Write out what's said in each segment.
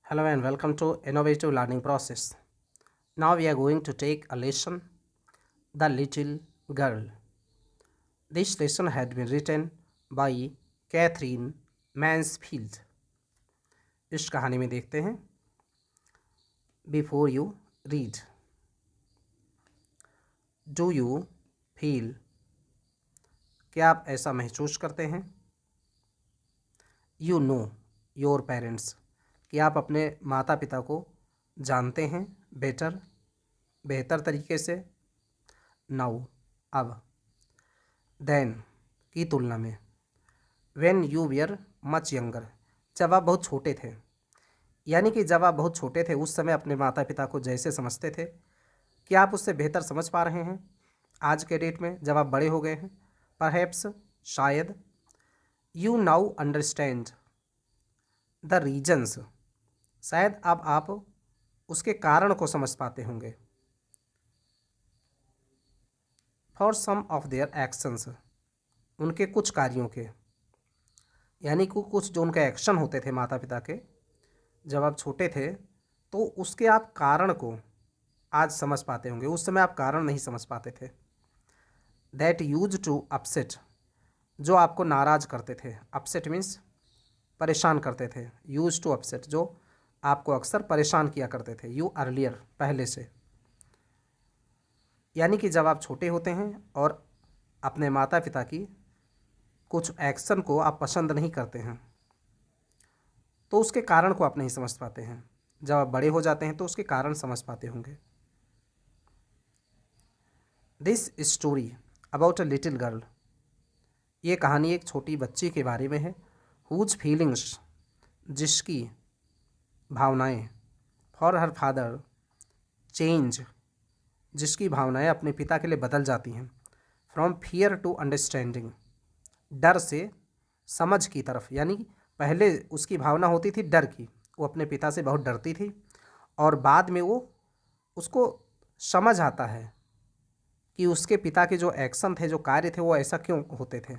Hello and welcome to Innovative Learning Process. Now we are going to take a lesson, The Little Girl. This lesson had been written by Catherine Mansfield. इस कहानी में देखते हैं Before you read, Do you feel? क्या आप ऐसा महसूस करते हैं? You know your parents. कि आप अपने माता पिता को जानते हैं बेहतर तरीके से. नाउ अब. देन की तुलना में. When you were much younger, जब आप बहुत छोटे थे. यानी कि जब आप बहुत छोटे थे उस समय अपने माता पिता को जैसे समझते थे, क्या आप उससे बेहतर समझ पा रहे हैं आज के डेट में जब आप बड़े हो गए हैं? परहैप्स, शायद. You now understand the reasons, शायद अब आप उसके कारण को समझ पाते होंगे. For some of their actions, उनके कुछ कार्यों के. यानी कि कुछ जो उनके एक्शन होते थे माता पिता के जब आप छोटे थे, तो उसके आप कारण को आज समझ पाते होंगे. उस समय आप कारण नहीं समझ पाते थे. दैट यूज टू अपसेट, जो आपको नाराज़ करते थे. अपसेट मीन्स परेशान करते थे. यूज टू अपसेट, जो आपको अक्सर परेशान किया करते थे. यू अर्लियर, पहले से. यानी कि जब आप छोटे होते हैं और अपने माता पिता की कुछ एक्शन को आप पसंद नहीं करते हैं, तो उसके कारण को आप नहीं समझ पाते हैं. जब आप बड़े हो जाते हैं तो उसके कारण समझ पाते होंगे. This story about a little girl, ये कहानी एक छोटी बच्ची के बारे में है. हुज फीलिंग्स, जिसकी भावनाएं. फॉर हर फादर चेंज, जिसकी भावनाएं अपने पिता के लिए बदल जाती हैं. फ्रॉम फियर टू अंडरस्टैंडिंग, डर से समझ की तरफ. यानी पहले उसकी भावना होती थी डर की, वो अपने पिता से बहुत डरती थी, और बाद में वो उसको समझ आता है कि उसके पिता के जो एक्शन थे, जो कार्य थे, वो ऐसा क्यों होते थे.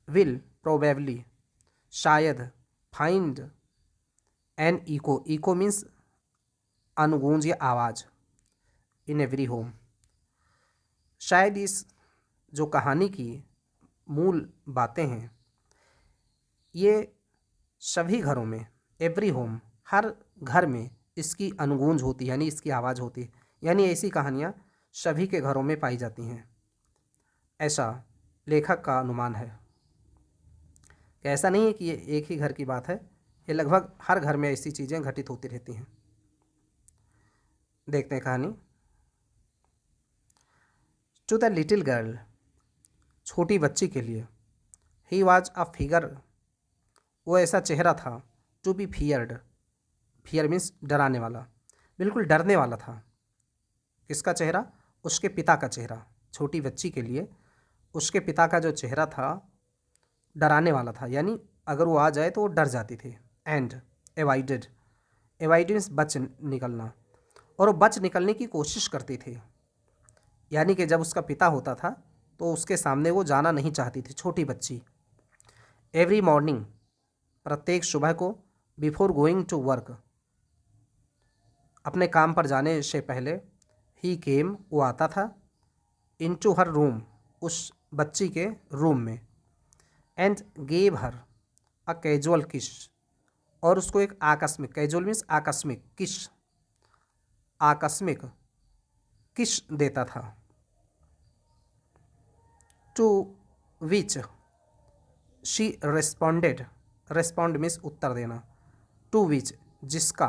विल, प्रोबेबली, शायद. Find an echo, echo means अनुगूंज या आवाज़. इन एवरी होम, शायद इस जो कहानी की मूल बातें हैं ये सभी घरों में, एवरी होम, हर घर में इसकी अनुगूंज होती है, यानी इसकी आवाज़ होती है. यानी ऐसी कहानियाँ सभी के घरों में पाई जाती हैं, ऐसा लेखक का अनुमान है. कि ऐसा नहीं है कि ये एक ही घर की बात है, ये लगभग हर घर में ऐसी चीज़ें घटित होती रहती हैं. देखते हैं कहानी. टू द लिटिल गर्ल, छोटी बच्ची के लिए. ही वॉज अ फिगर, वो ऐसा चेहरा था. To be feared, fear means डराने वाला, बिल्कुल डरने वाला था. किसका चेहरा? उसके पिता का चेहरा. छोटी बच्ची के लिए उसके पिता का जो चेहरा था डराने वाला था, यानी अगर वो आ जाए तो वो डर जाती थी. एंड एवाइडेड, एवाइड मीन्स बच निकलना, और वो बच निकलने की कोशिश करती थी. यानी कि जब उसका पिता होता था तो उसके सामने वो जाना नहीं चाहती थी, छोटी बच्ची. एवरी मॉर्निंग, प्रत्येक सुबह को. बिफोर गोइंग टू वर्क, अपने काम पर जाने से पहले. ही केम, वो आता था. इनटू हर रूम, उस बच्ची के रूम में. And gave her a casual किस, और उसको एक आकस्मिक, कैजुअल मीन्स आकस्मिक, किस आकस्मिक किस देता था. To which she responded, respond means उत्तर देना. टू विच, जिसका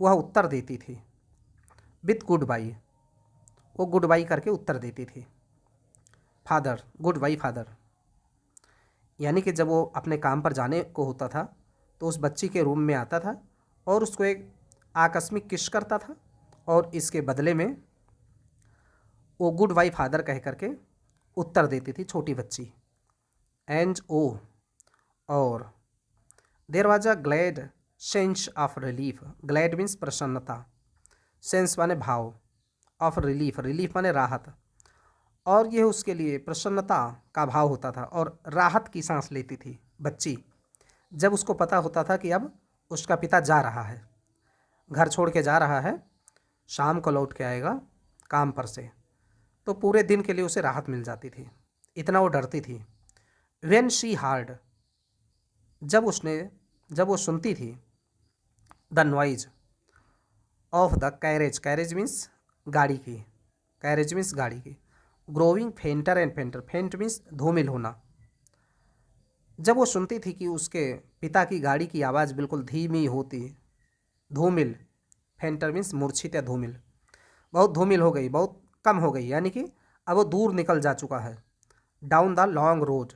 वह उत्तर देती थी. विथ गुड बाई, वो गुड बाई करके उत्तर देती थी. फादर, गुड बाई फादर, यानी कि जब वो अपने काम पर जाने को होता था तो उस बच्ची के रूम में आता था और उसको एक आकस्मिक किस करता था, और इसके बदले में वो गुड बाई फादर कह करके उत्तर देती थी छोटी बच्ची. एंड ओ, और there was a glad sense of relief. Glad means प्रसन्नता, सेंस माने भाव, ऑफ रिलीफ, रिलीफ माने राहत, और यह उसके लिए प्रसन्नता का भाव होता था और राहत की सांस लेती थी बच्ची जब उसको पता होता था कि अब उसका पिता जा रहा है, घर छोड़ के जा रहा है, शाम को लौट के आएगा काम पर से, तो पूरे दिन के लिए उसे राहत मिल जाती थी, इतना वो डरती थी। वेन शी हार्ड, जब वो सुनती थी the noise of the carriage, carriage means गाड़ी की, कैरेज मीन्स गाड़ी की, ग्रोविंग फेंटर एंड फेंटर, फेंट मीन्स धूमिल होना। जब वो सुनती थी कि उसके पिता की गाड़ी की आवाज़ बिल्कुल धीमी होती, धूमिल, फेंटर मीन्स मूर्छित या धूमिल, बहुत धूमिल हो गई, बहुत कम हो गई, यानी कि अब वो दूर निकल जा चुका है। डाउन द लॉन्ग रोड,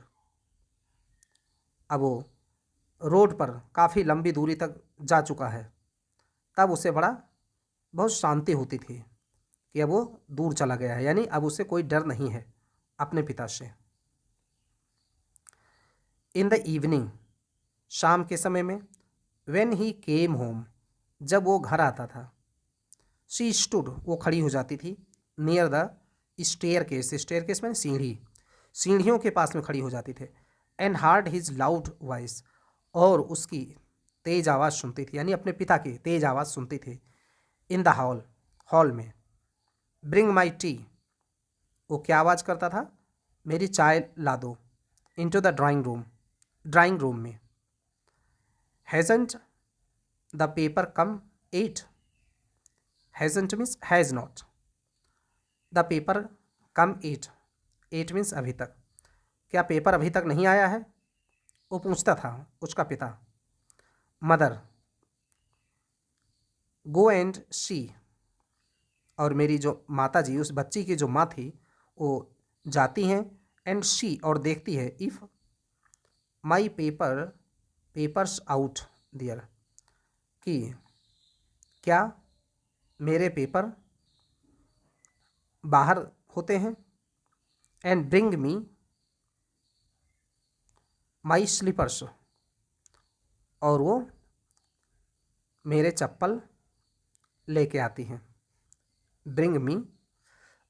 अब वो रोड पर काफ़ी लंबी दूरी तक जा चुका है, तब उसे बहुत शांति होती थी कि अब वो दूर चला गया है, यानी अब उसे कोई डर नहीं है अपने पिता से। इन द इवनिंग, शाम के समय में, व्हेन ही केम होम, जब वो घर आता था, शी स्टूड, वो खड़ी हो जाती थी, नियर द स्टेयर केस में सीढ़ी, सीढ़ियों के पास में खड़ी हो जाती थी, and hard his loud voice, और उसकी तेज आवाज़ सुनती थी, यानी अपने पिता की तेज आवाज़ सुनती थी। इन द हॉल, हॉल में, ब्रिंग माई टी, वो क्या आवाज़ करता था, मेरी चाय ला दो, into the drawing room, drawing room में, hasn't the paper come yet, hasn't means has not, the paper come yet, yet means अभी तक, क्या पेपर अभी तक नहीं आया है, वो पूछता था उसका पिता। मदर, गो एंड सी, और मेरी जो माता जी, उस बच्ची की जो माँ थी, वो जाती हैं, एंड शी, और देखती है, if my papers out there, कि क्या मेरे पेपर बाहर होते हैं, and bring me my slippers, और वो मेरे चप्पल लेके आती हैं, ब्रिंग मी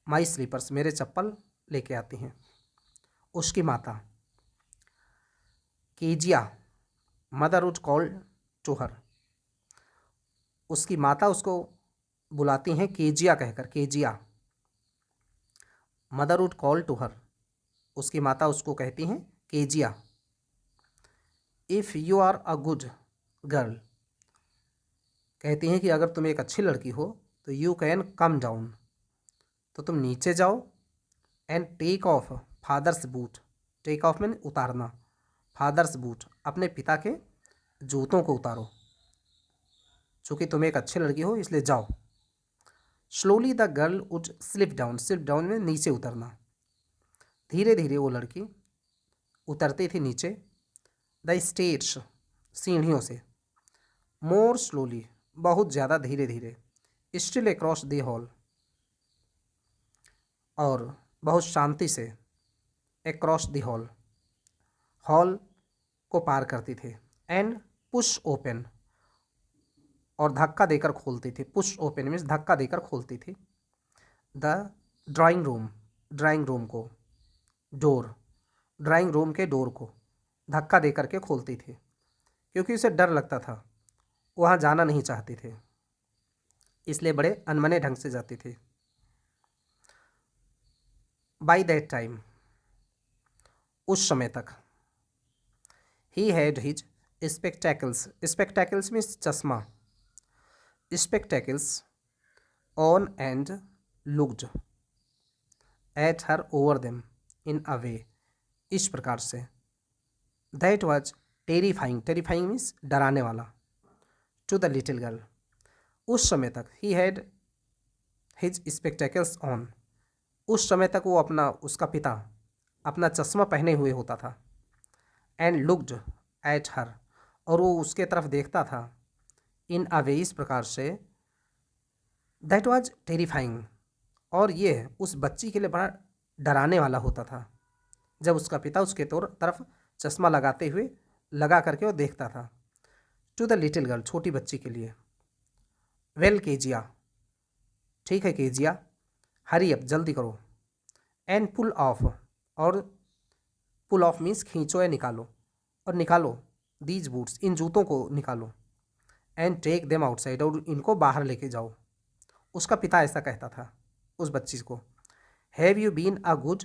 माई स्लीपर्स, मेरे चप्पल लेके आती हैं। उसकी माता, Kezia, mother would call to her, उसकी माता उसको बुलाती हैं केजिया कहकर, Kezia, mother would call to her, उसकी माता उसको कहती हैं Kezia. If you are a good girl, कहती हैं कि अगर तुम एक अच्छी लड़की हो तो यू कैन कम डाउन, तो तुम नीचे जाओ, and take off father's boot, take off mean उतारना, फादर्स बूट, अपने पिता के जूतों को उतारो, चूँकि तुम एक अच्छी लड़की हो इसलिए जाओ। Slowly the girl would slip down में नीचे उतरना, धीरे धीरे वो लड़की उतरती थी नीचे, द स्टेट्स, सीढ़ियों से, मोर स्लोली, बहुत ज़्यादा धीरे धीरे, स्टिल अक्रॉस द हॉल, और बहुत शांति से, अक्रॉस द हॉल, हॉल को पार करती थी, एंड पुश ओपन, और धक्का देकर खोलती थी, पुश ओपन मीन्स धक्का देकर खोलती थी, the drawing room, drawing room को, डोर, ड्राइंग रूम के डोर को धक्का दे करके खोलती थी, क्योंकि उसे डर लगता था, वहाँ जाना नहीं चाहती थी, इसलिए बड़े अनमने ढंग से जाती थी। बाय दैट टाइम, उस समय तक, he had his spectacles, spectacles means चश्मा, spectacles on and looked at her over them in a way, इस प्रकार से, that was terrifying, terrifying means डराने वाला, टू द लिटिल गर्ल, उस समय तक, he had his spectacles on, उस समय तक वो उसका पिता अपना चश्मा पहने हुए होता था, एंड लुक्ड एट हर, और वो उसके तरफ देखता था, इन अ वे, इस प्रकार से, दैट वाज टेरिफाइंग, और ये उस बच्ची के लिए बड़ा डराने वाला होता था, जब उसका पिता उसके तरफ चश्मा लगा करके वो देखता था। टू द लिटिल गर्ल, छोटी बच्ची के लिए, वेल केजिया, ठीक है केजिया, हरी अप, जल्दी करो, एंड पुल ऑफ, और पुल ऑफ मीन्स खींचो या निकालो, और निकालो, दीज बूट्स, इन जूतों को निकालो, एंड टेक देम आउटसाइड, और इनको बाहर लेके जाओ। उसका पिता ऐसा कहता था उस बच्ची को। Have you been a good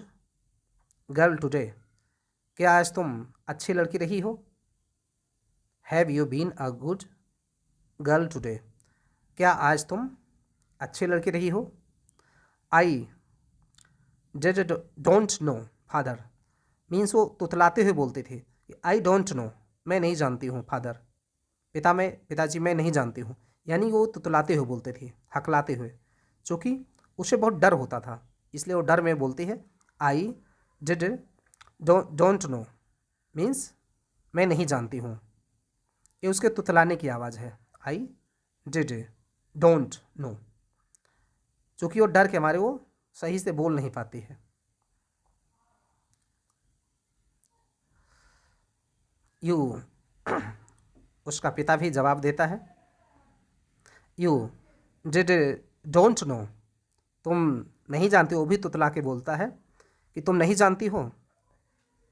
girl today, क्या आज तुम अच्छी लड़की रही हो। Have you been a good girl today, क्या आज तुम अच्छी लड़की रही हो। I did don't know father, means वो तुतलाते हुए बोलते थे। आई डोंट नो, मैं नहीं जानती हूँ फादर, पिताजी मैं नहीं जानती हूँ, यानी वो तुतलाते हुए बोलते थे, हकलाते हुए, क्योंकि उसे बहुत डर होता था, इसलिए वो डर में बोलती है। आई डिड डोंट नो मीन्स मैं नहीं जानती हूँ, ये उसके तुतलाने की आवाज़ है। आई डिड डोंट नो, क्योंकि वो डर के मारे वो सही से बोल नहीं पाती है। यू उसका पिता भी जवाब देता है। यू डिड डोंट नो, तुम नहीं जानती हो, वो भी तुतला के बोलता है कि तुम नहीं जानती हो।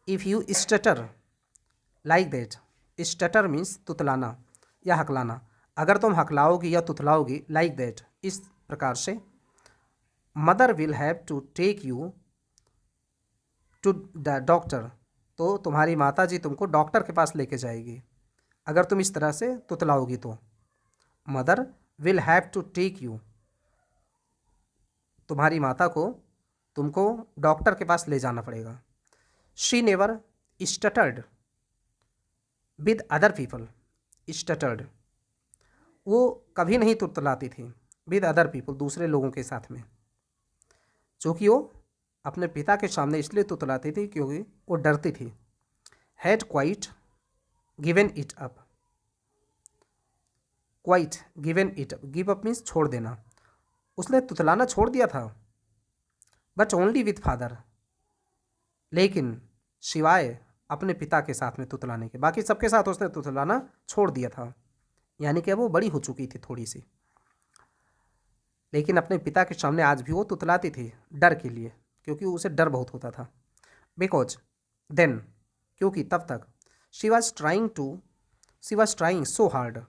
If you stutter like that, stutter means तुतलाना या हकलाना, अगर तुम हकलाओगी या तुतलाओगी लाइक दैट इस प्रकार से, mother will have to take you to the doctor, तो तुम्हारी माता जी तुमको डॉक्टर के पास लेके जाएगी अगर तुम इस तरह से तुतलाओगी तो। Mother will have to take you, तुम्हारी माता को तुमको डॉक्टर के पास ले जाना पड़ेगा। She never stuttered with other people, stuttered वो कभी नहीं तुतलाती थी, विद अदर पीपल दूसरे लोगों के साथ में, क्योंकि वो अपने पिता के सामने इसलिए तुतलाती थी क्योंकि वो डरती थी। Had quite given it up, quite given it up, give up means छोड़ देना, उसने तुतलाना छोड़ दिया था। बट ओनली विथ फादर, लेकिन सिवाय अपने पिता के साथ में तुतलाने के, बाकी सबके साथ उसने तुतलाना छोड़ दिया था, यानी कि अब वो बड़ी हो चुकी थी थोड़ी सी, लेकिन अपने पिता के सामने आज भी वो तुतलाती थी डर के लिए, क्योंकि उसे डर बहुत होता था। बिकॉज देन, क्योंकि तब तक, she was trying so hard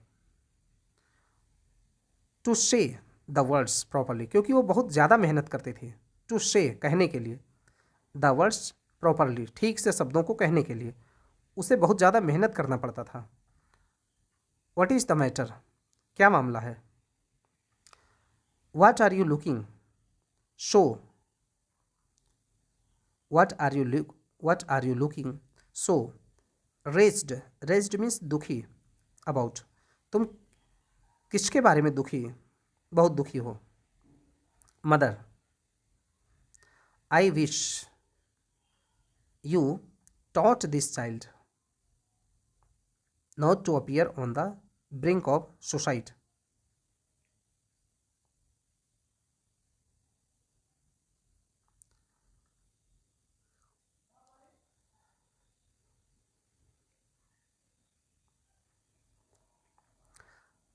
to say the words properly, क्योंकि वो बहुत ज़्यादा मेहनत करते थे टू से कहने के लिए, द वर्ड्स प्रॉपरली ठीक से शब्दों को कहने के लिए उसे बहुत ज़्यादा मेहनत करना पड़ता था। व्हाट इज़ द मैटर, क्या मामला है। What are you looking so, what are you looking so raised, raised means दुखी, अबाउट तुम किसके बारे में दुखी, बहुत दुखी हो। Mother I wish you taught this child not to appear on the brink of suicide.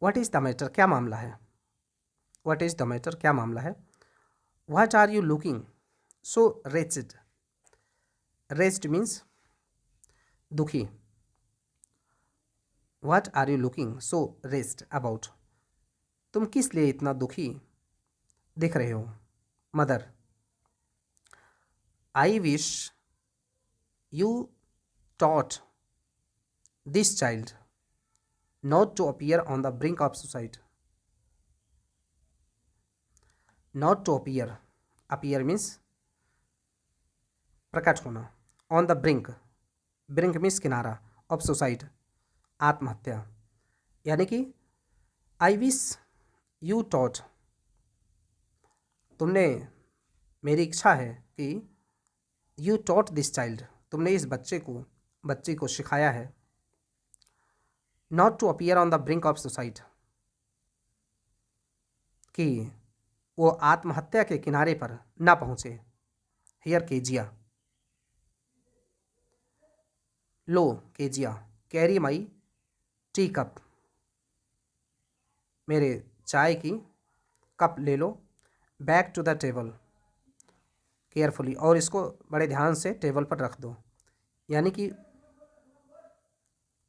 What is the matter, क्या मामला है। What is the matter, क्या मामला है। What are you looking so wretched, wretched means दुखी। What are you looking so wretched about, तुम किस लिए इतना दुखी दिख रहे हो। Mother I wish you taught this child not to appear on the brink of suicide. Not to appear, appear means प्रकट होना, on the brink, brink means किनारा, ऑफ सुसाइड आत्महत्या, यानी कि आई विश यू टॉट, तुमने, मेरी इच्छा है कि यू टॉट दिस चाइल्ड, तुमने इस बच्चे को सिखाया है, not to appear on the brink of suicide, कि वो आत्महत्या के किनारे पर ना पहुँचे। हियर केजिया, लो Kezia, carry my tea cup, मेरे चाय की कप ले लो, back to the table carefully, और इसको बड़े ध्यान से टेबल पर रख दो। यानी कि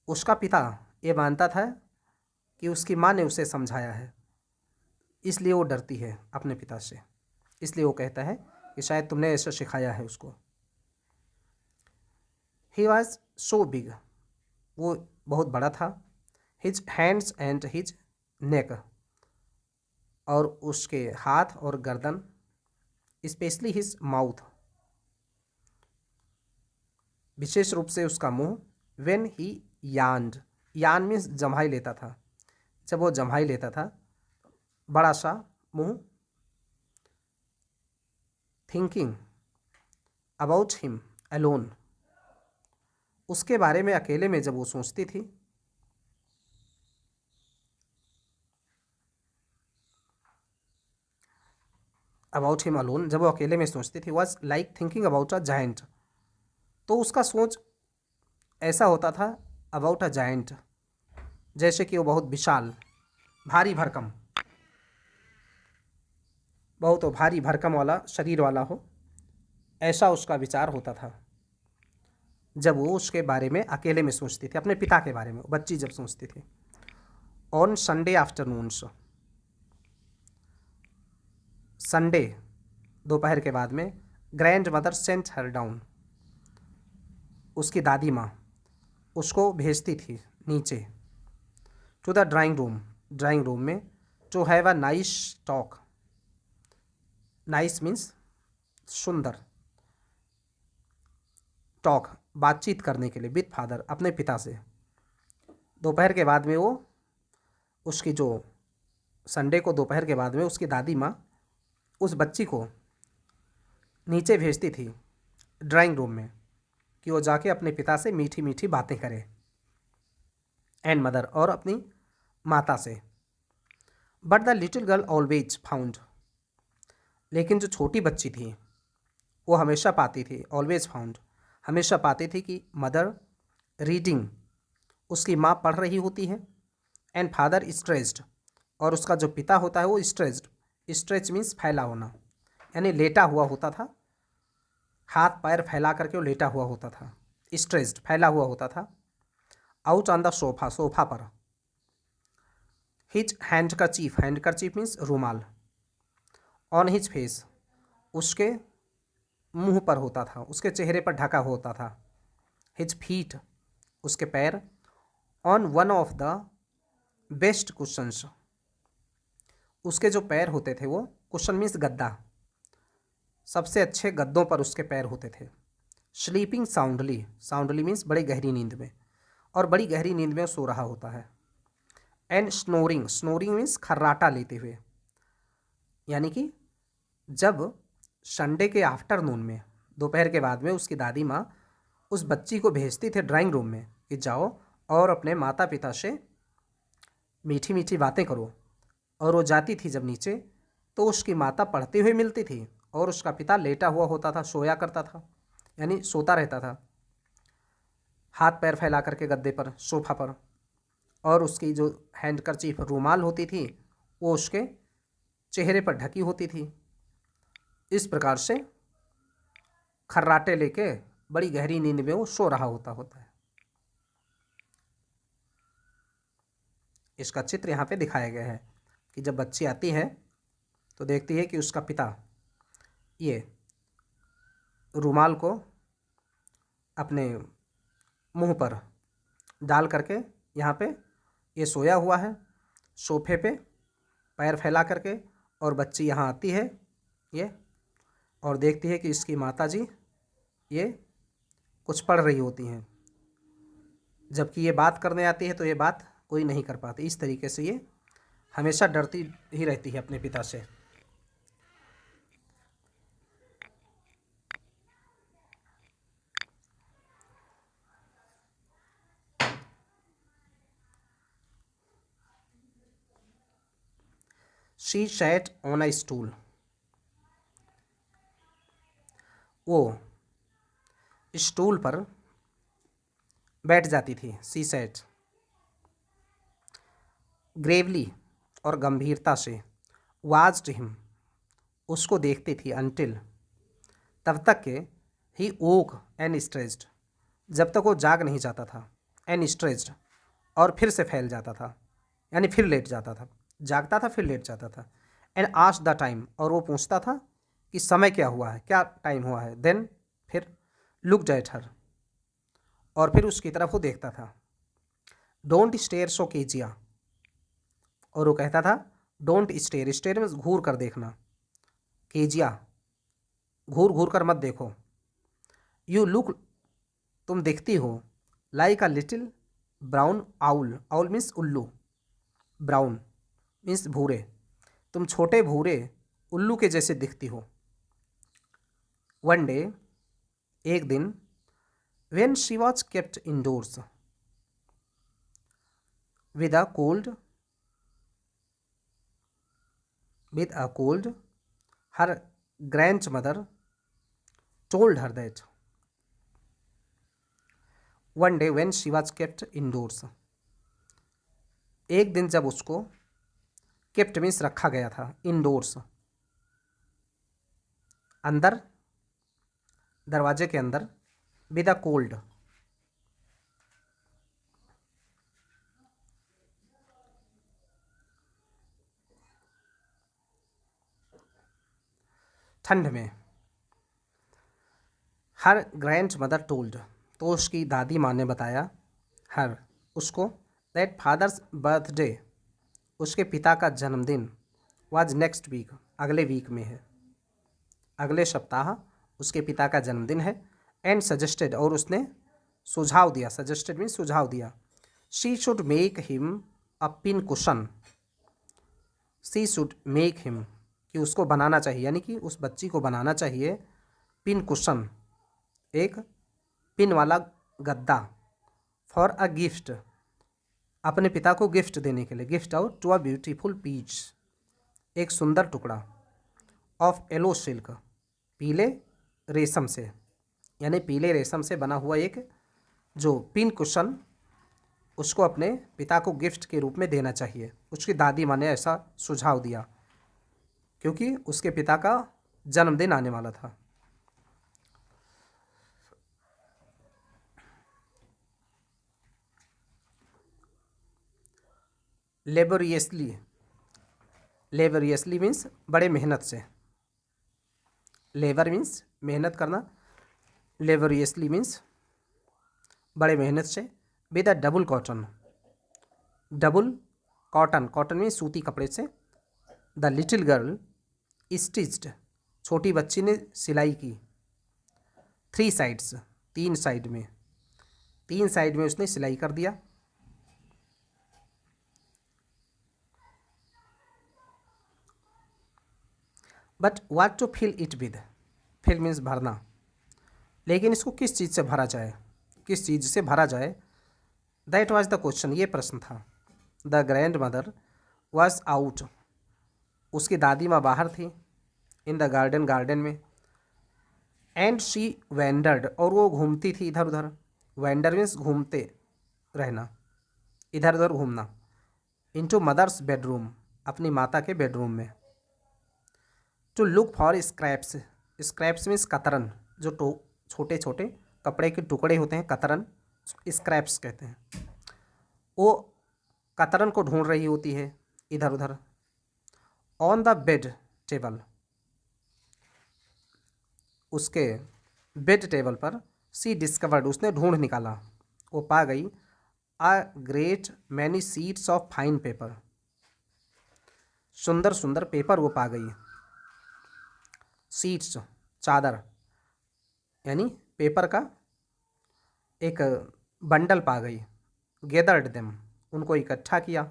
उसका पिता ये मानता था कि उसकी माँ ने उसे समझाया है, इसलिए वो डरती है अपने पिता से। इसलिए वो कहता है कि शायद तुमने ऐसा सिखाया है उसको। ही वॉज सो बिग, वो बहुत बड़ा था। His hands and his neck, और उसके हाथ और गर्दन, स्पेशली हिज माउथ, विशेष रूप से उसका मुंह। व्हेन ही यान्ड, यान मीन्स जम्हाई लेता था, जब वो जम्हाई लेता था, बड़ा सा मुंह। थिंकिंग अबाउट हिम अलोन, उसके बारे में अकेले में जब वो सोचती थी। अबाउट हिम अलोन, जब वो अकेले में सोचती थी, was like thinking about a giant, तो उसका सोच ऐसा होता था अबाउट अ जायंट, जैसे कि वो बहुत विशाल, भारी भरकम, बहुत भारी भरकम वाला शरीर वाला हो, ऐसा उसका विचार होता था जब वो उसके बारे में अकेले में सोचती थी, अपने पिता के बारे में बच्ची जब सोचती थी। ऑन संडे आफ्टरनून्स, संडे दोपहर के बाद में, grandmother sent her down, उसकी दादी माँ उसको भेजती थी नीचे, to the drawing room, drawing room में, to have a nice talk, nice means सुंदर, टॉक बातचीत करने के लिए, विद फादर अपने पिता से। दोपहर के बाद में वो उसकी जो संडे को दोपहर के बाद में उसकी दादी माँ उस बच्ची को नीचे भेजती थी ड्राइंग रूम में, कि वो जाके अपने पिता से मीठी मीठी बातें करे, एंड मदर, और अपनी माता से। But the little girl always found, लेकिन जो छोटी बच्ची थी वो हमेशा पाती थी, ऑलवेज फाउंड, हमेशा पाती थी कि मदर रीडिंग, उसकी माँ पढ़ रही होती है, एंड फादर स्ट्रेच्ड, और उसका जो पिता होता है वो स्ट्रेच्ड, स्ट्रेच मीन्स फैला होना, यानी लेटा हुआ होता था, हाथ पैर फैला करके वो लेटा हुआ होता था, स्ट्रेच्ड फैला हुआ होता था, out on the sofa, sofa पर। हिज हैंडकरचीफ, हैंडकरचीफ मीन्स रुमाल, ऑन हिज फेस, उसके मुंह पर होता था, उसके चेहरे पर ढका होता था। हिज फीट, उसके पैर, on one of the best cushions, उसके जो पैर होते थे वो, कुशन मीन्स गद्दा, सबसे अच्छे गद्दों पर उसके पैर होते थे। स्लीपिंग साउंडली, साउंडली मीन्स बड़ी गहरी नींद में, और बड़ी गहरी नींद में सो रहा होता है। एंड स्नोरिंग, स्नोरिंग मीन्स खर्राटा लेते हुए, यानी कि जब संडे के आफ्टरनून में, दोपहर के बाद में, उसकी दादी माँ उस बच्ची को भेजती थे ड्राइंग रूम में कि जाओ और अपने माता पिता से मीठी मीठी बातें करो, और वो जाती थी जब नीचे, तो उसकी माता पढ़ते हुए मिलती थी और उसका पिता लेटा हुआ होता था, सोया करता था, यानी सोता रहता था, हाथ पैर फैला करके गद्दे पर, सोफा पर, और उसकी जो हैंडकरचीफ रूमाल होती थी वो उसके चेहरे पर ढकी होती थी। इस प्रकार से खर्राटे लेके बड़ी गहरी नींद में वो सो रहा होता है। इसका चित्र यहाँ पे दिखाया गया है कि जब बच्ची आती है तो देखती है कि उसका पिता ये रुमाल को अपने मुंह पर डाल करके यहाँ पे ये सोया हुआ है सोफे पे, पैर फैला करके, और बच्ची यहाँ आती है ये, और देखती है कि इसकी माता जी ये कुछ पढ़ रही होती हैं, जबकि ये बात करने आती है तो ये बात कोई नहीं कर पाती। इस तरीके से ये हमेशा डरती ही रहती है अपने पिता से। She sat on a stool, वो स्टूल पर बैठ जाती थी। सी सैट, ग्रेवली, और गंभीरता से, वाज्ड हिम, उसको देखती थी, अनटिल, तब तक के, ही ओक एंड स्ट्रेच्ड, जब तक वो जाग नहीं जाता था, एंड स्ट्रेच्ड, और फिर से फैल जाता था, यानी फिर लेट जाता था, जागता था फिर लेट जाता था। एंड आस्क द टाइम, और वो पूछता था कि समय क्या हुआ है, क्या टाइम हुआ है। देन फिर लुक्ड एट हर, और फिर उसकी तरफ वो देखता था। डोंट स्टेयर सो कीजिया, और वो कहता था डोंट स्टेयर, स्टेयर में घूर कर देखना, कीजिया घूर घूर कर मत देखो। यू लुक, तुम दिखती हो, like a little brown owl, owl means उल्लू, ब्राउन मीन्स भूरे, तुम छोटे भूरे उल्लू के जैसे दिखती हो। वन डे, एक दिन, when she was kept indoors with a cold, her grandmother told her that one day when she was kept indoors, एक दिन जब उसको kept मीन्स रखा गया था, indoors अंदर, दरवाजे के अंदर, with a cold ठंड में। हर ग्रैंड मदर टोल्ड, तो उसकी दादी माँ ने बताया, हर उसको, दैट फादर्स बर्थडे, उसके पिता का जन्मदिन, वाज नेक्स्ट वीक, अगले वीक में है, अगले सप्ताह उसके पिता का जन्मदिन है। एंड सजेस्टेड, और उसने सुझाव दिया, सजेस्टेड मीन सुझाव दिया, she should make him a pin cushion, she should make him, कि उसको बनाना चाहिए, यानी कि उस बच्ची को बनाना चाहिए पिन कुशन, एक पिन वाला गद्दा, फॉर अ गिफ्ट, अपने पिता को गिफ्ट देने के लिए, gift out to a beautiful peach, एक सुंदर टुकड़ा, ऑफ येलो सिल्क, पीले रेशम से, यानी पीले रेशम से बना हुआ एक जो पिन कुशन, उसको अपने पिता को गिफ्ट के रूप में देना चाहिए। उसकी दादी माँ ने ऐसा सुझाव दिया क्योंकि उसके पिता का जन्मदिन आने वाला था। लेबोरियसली, लेबोरियसली मीन्स बड़े मेहनत से, लेबर मीन्स मेहनत करना, लेबोरियसली मीन्स बड़े मेहनत से, with a double cotton, double cotton, cotton means सूती कपड़े से, द लिटिल गर्ल स्टिच्ड, छोटी बच्ची ने सिलाई की, थ्री साइड्स, तीन साइड में, तीन साइड में उसने सिलाई कर दिया। But what to fill it with, fill means भरना, लेकिन इसको किस चीज़ से भरा जाए, किस चीज़ से भरा जाए, दैट वाज द क्वेश्चन, ये प्रश्न था। The grand mother was out, उसकी दादी माँ बाहर थी, इन द गार्डन, गार्डन में, एंड शी वेंडर्ड, और वो घूमती थी इधर उधर, वेंडर मीन्स घूमते रहना, इधर उधर घूमना, इनटू मदर्स बेडरूम, अपनी माता के बेडरूम में, to look for scraps, scraps means कतरन, जो छोटे छोटे कपड़े के टुकड़े होते हैं, कतरन, स्क्रैप्स कहते हैं, वो कतरन को ढूंढ रही होती है इधर उधर। ऑन द बेड टेबल, उसके बेड टेबल पर, सी डिस्कवर्ड, उसने ढूंढ निकाला, वो पा गई, a great many sheets of fine paper, सुंदर सुंदर पेपर वो पा गई, शीट्स चादर, यानी पेपर का एक बंडल पा गई, गेदर्ड देम, उनको इकट्ठा किया,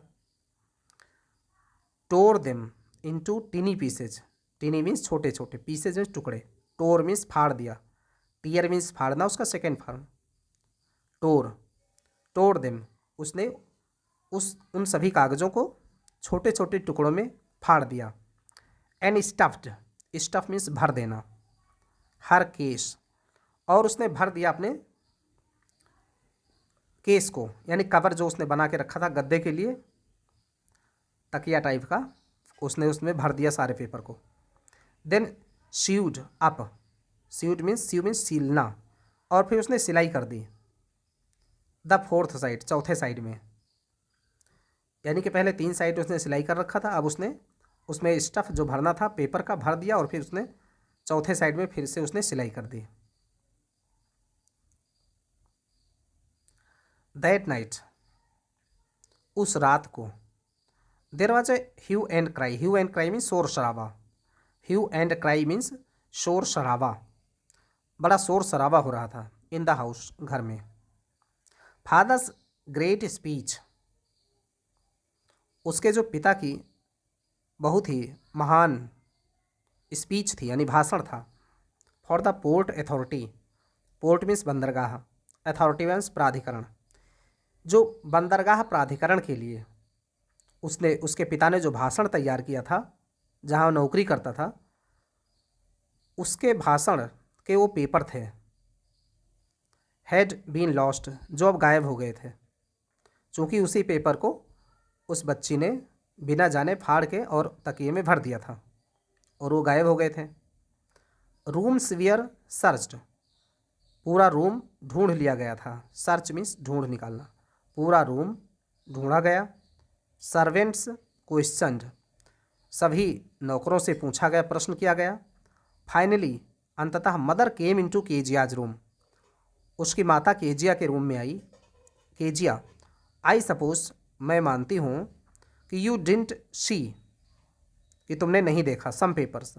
tore them into tiny pieces, tiny means छोटे छोटे, पीसेज मीन्स टुकड़े, टोर मीन्स फाड़ दिया, टीयर मीन्स फाड़ना, उसका सेकेंड फॉर्म, टोर, टोर देम, उसने उन सभी कागज़ों को छोटे छोटे टुकड़ों में फाड़ दिया। एंड स्टफ्ड, स्टफ मीन्स भर देना, हर केस, और उसने भर दिया अपने केस को, यानी कवर जो उसने बना के रखा था गद्दे के लिए, तकिया टाइप का, उसने उसमें भर दिया सारे पेपर को। Then sieved up, sieved means, सीव means सीलना, और फिर उसने सिलाई कर दी, द फोर्थ साइड, चौथे साइड में, यानी कि पहले 3 साइड उसने सिलाई कर रखा था, अब उसने उसमें स्टफ़ जो भरना था पेपर का भर दिया और फिर उसने चौथे साइड में फिर से उसने सिलाई कर दी। दैट नाइट, उस रात को, there was a hue and cry. Hue and cry means शोर शराबा। ह्यू एंड क्राई मीन्स शोर शराबा। बड़ा शोर शराबा हो रहा था इन द हाउस, घर में। फादर्स ग्रेट स्पीच, उसके जो पिता की बहुत ही महान स्पीच थी यानी भाषण था। For the port authority, port means बंदरगाह, अथॉरिटी मीन्स प्राधिकरण। जो बंदरगाह प्राधिकरण के लिए उसने उसके पिता ने जो भाषण तैयार किया था जहाँ वो नौकरी करता था, उसके भाषण के वो पेपर थे, हैड बीन लॉस्ट, जो अब गायब हो गए थे। चूँकि उसी पेपर को उस बच्ची ने बिना जाने फाड़ के और तकिए में भर दिया था और वो गायब हो गए थे। रूम्स वियर सर्च्ड, पूरा रूम ढूंढ लिया गया था। सर्च मीन्स ढूंढ निकालना, पूरा रूम ढूंढा गया। सर्वेंट्स क्वेश्चनड, सभी नौकरों से पूछा गया, प्रश्न किया गया। फाइनली, अंततः mother came into Keziah's room, उसकी माता केजिया के रूम में आई। केजिया, आई सपोज, मैं मानती हूँ कि यू डिंट सी, कि तुमने नहीं देखा, सम पेपर्स,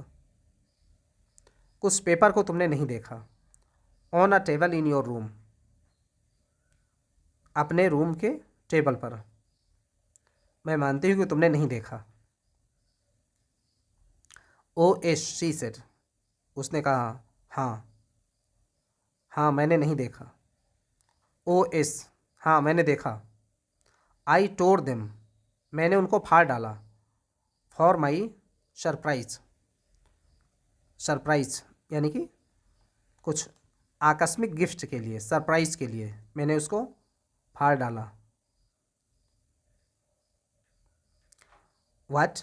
कुछ पेपर को तुमने नहीं देखा। On a table in your room, अपने रूम के टेबल पर, मैं मानती हूँ कि तुमने नहीं देखा। ओ एस, शी सेड, उसने कहा हाँ, हाँ मैंने नहीं देखा। ओ एस, हाँ मैंने देखा। आई टोर देम, मैंने उनको फाड़ डाला। फॉर माई सरप्राइज, सरप्राइज यानी कि कुछ आकस्मिक गिफ्ट के लिए, सरप्राइज के लिए मैंने उसको फाड़ डाला। व्हाट,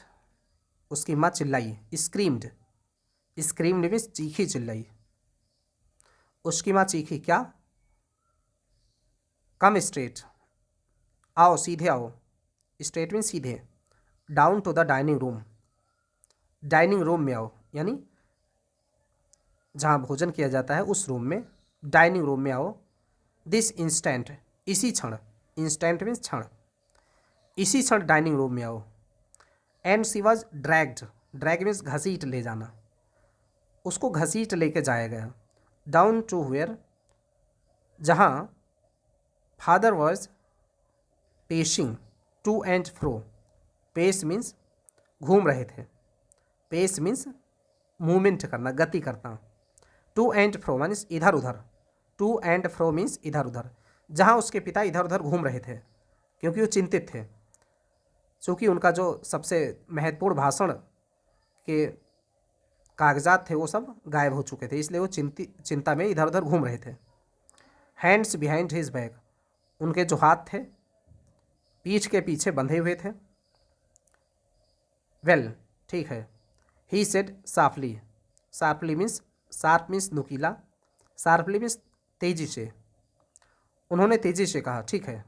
उसकी माँ चिल्लाई। स्क्रीम्ड, स्क्रीम्ड मीन्स चीखी, चिल्लाई। उसकी माँ चीखी, क्या? कम स्ट्रेट, आओ सीधे आओ। स्ट्रेट मीन्स सीधे। Down to the dining room, dining room में आओ, यानी जहाँ भोजन किया जाता है उस रूम में, डाइनिंग रूम में आओ। दिस इंस्टेंट, इसी क्षण, इंस्टेंट मीन्स क्षण, इसी क्षण डाइनिंग रूम में आओ। And she was dragged, drag means घसीट ले जाना, उसको घसीट लेके जाया गया। डाउन टू वेयर, जहाँ father was pacing to and fro, pace means घूम रहे थे, पेस मीन्स मूवमेंट करना, गति करना। टू एंड फ्रो मीन्स इधर उधर, टू एंड फ्रो मीन्स इधर उधर, जहाँ उसके पिता इधर उधर घूम रहे थे क्योंकि वो चिंतित थे। चूँकि उनका जो सबसे महत्वपूर्ण भाषण के कागजात थे वो सब गायब हो चुके थे, इसलिए वो चिंता में इधर उधर घूम रहे थे। हैंड्स बिहाइंड हिज बैक, उनके जो हाथ थे पीठ के पीछे बंधे हुए थे। वेल, ठीक है। He said sharply, sharply means, sharp means नुकीला, शार्पली मीन्स तेजी से, उन्होंने तेजी से कहा, ठीक है।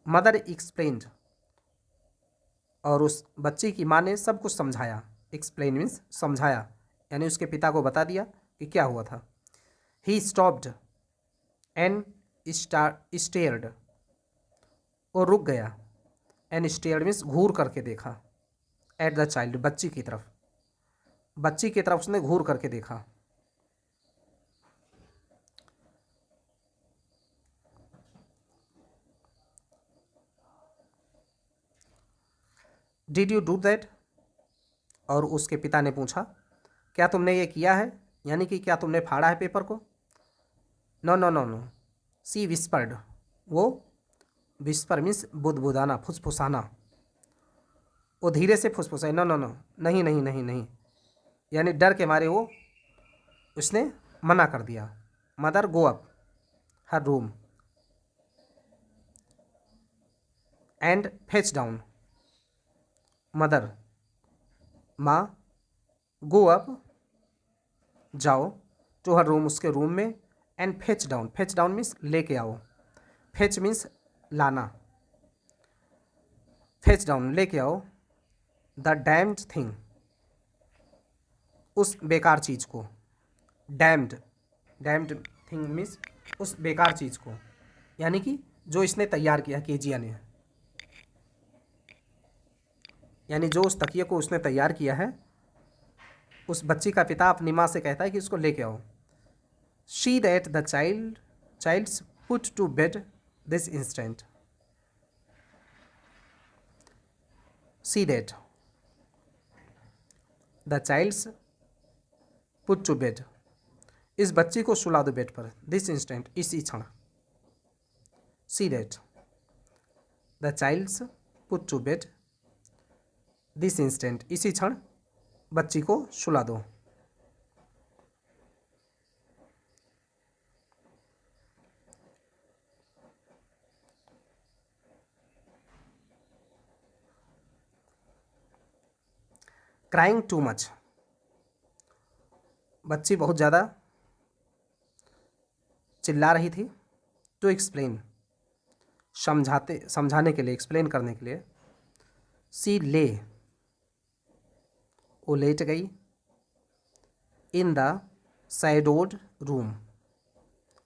मदर एक्सप्लेन्ड, और उस बच्ची की माँ ने सब कुछ समझाया। एक्सप्लेन मीन्स समझाया, यानी उसके पिता को बता दिया कि क्या हुआ था। ही स्टॉप्ड एंड स्टेयर्ड, वो रुक गया। एंड स्टेयर्ड मीन्स घूर करके देखा। एट द चाइल्ड, बच्ची की तरफ, बच्ची की तरफ उसने घूर करके देखा। डिड यू डू दैट, और उसके पिता ने पूछा, क्या तुमने ये किया है, यानी कि क्या तुमने फाड़ा है पेपर को। नो नो नो नो, सी विस्पर्ड, वो विस्पर मीन्स बुदबुदाना, फुसफुसाना, वो धीरे से फुसफुसाई। नो नो नो, नहीं नहीं नहीं नहीं, यानी डर के मारे वो उसने मना कर दिया। Mother go up her room and fetch down, mother माँ, गो अप जाओ, टू हर रूम उसके रूम में, and fetch down, fetch down means लेके आओ, फेच मीन्स लाना, फेच डाउन, लेके आओ, द डैम्ड थिंग, उस बेकार चीज़ को, डैम्ड, डैम्ड थिंग मीन्स उस बेकार चीज़ को, यानी कि जो इसने तैयार किया, केजिया ने, यानी जो उस तकिए को उसने तैयार किया है, उस बच्ची का पिता अपनी माँ से कहता है कि उसको लेके आओ। She that the child's put to bed this instant, see that the child's put to bed, इस बच्ची को सुला दो बेड पर, दिस इंस्टेंट, इसी क्षण, see that the child's put to bed this instant, इसी क्षण बच्ची को सुला दो। क्राइंग टू मच, बच्ची बहुत ज़्यादा चिल्ला रही थी। टू एक्सप्लेन, समझाने के लिए, एक्सप्लेन करने के लिए। सी ले, वो लेट गई। इन द शैडोड रूम,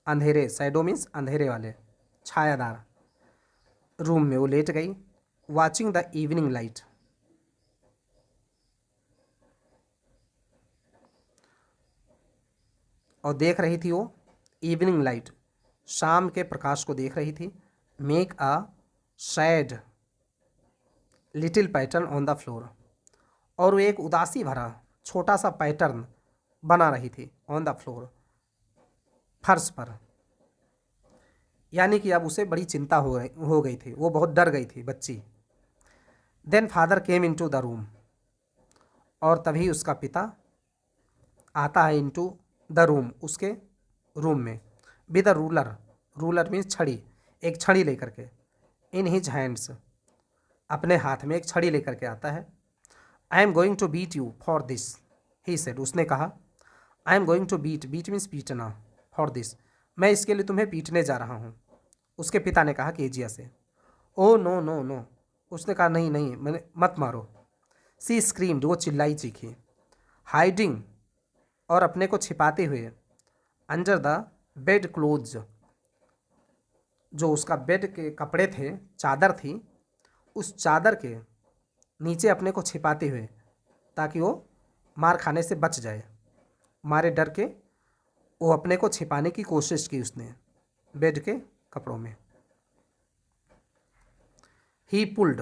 अंधेरे, शैडो मीन्स अंधेरे वाले, छायादार रूम में वो लेट गई। वॉचिंग द इवनिंग लाइट, और देख रही थी वो इवनिंग लाइट, शाम के प्रकाश को देख रही थी। Make a sad little pattern on the floor, और वो एक उदासी भरा छोटा सा पैटर्न बना रही थी ऑन द फ्लोर, फर्श पर, यानी कि अब उसे बड़ी चिंता हो गई थी, वो बहुत डर गई थी बच्ची। Then father came into the room, और तभी उसका पिता आता है इनटू द रूम, उसके रूम में, with a ruler, ruler means छड़ी, एक छड़ी लेकर के, इन हिज हैंड्स, अपने हाथ में एक छड़ी लेकर के आता है। I am going to beat you for this, he said, उसने कहा, I am going to beat, beat means पीटना, फॉर दिस, मैं इसके लिए तुम्हें पीटने जा रहा हूँ। उसके पिता ने कहा केजिया से। ओ नो नो नो, उसने कहा नहीं नहीं, मैंने मत मारो। सी स्क्रीम्ड, वो चिल्लाई चीखी। हाइडिंग, और अपने को छिपाते हुए। अंडर द बेड क्लोथ्स, जो उसका बेड के कपड़े थे, चादर थी, उस चादर के नीचे अपने को छिपाते हुए, ताकि वो मार खाने से बच जाए। मारे डर के वो अपने को छिपाने की कोशिश की उसने बेड के कपड़ों में। ही पुल्ड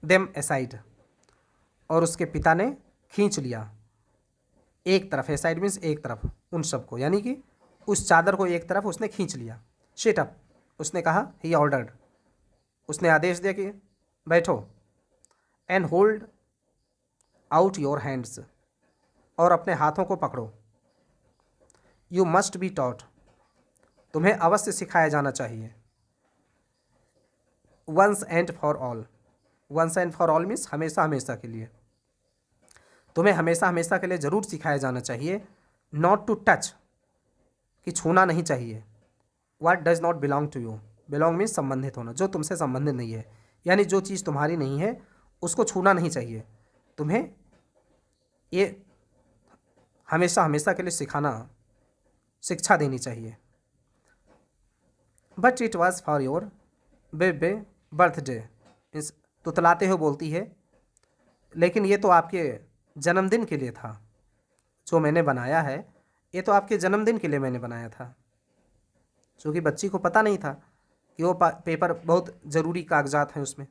देम असाइड, और उसके पिता ने खींच लिया एक तरफ, असाइड मीन्स एक तरफ, उन सबको, यानी कि उस चादर को एक तरफ उसने खींच लिया। शिट अप, उसने कहा, ही ऑर्डर्ड, उसने आदेश दिया कि बैठो। And hold out your hands, और अपने हाथों को पकड़ो। यू मस्ट बी टॉट, तुम्हें अवश्य सिखाया जाना चाहिए। Once and for all, once and for all means हमेशा हमेशा के लिए, तुम्हें हमेशा हमेशा के लिए ज़रूर सिखाया जाना चाहिए। नॉट टू टच, कि छूना नहीं चाहिए। What does not belong to you, belong means संबंधित होना, जो तुमसे संबंधित नहीं है, यानी जो चीज़ तुम्हारी नहीं है उसको छूना नहीं चाहिए। तुम्हें ये हमेशा हमेशा के लिए शिक्षा देनी चाहिए। But it was for your बेबे बर्थडे, इस तुतलाते हुए बोलती है, लेकिन ये तो आपके जन्मदिन के लिए था जो मैंने बनाया है, ये तो आपके जन्मदिन के लिए मैंने बनाया था। क्योंकि बच्ची को पता नहीं था कि वो पेपर बहुत ज़रूरी कागजात हैं उसमें।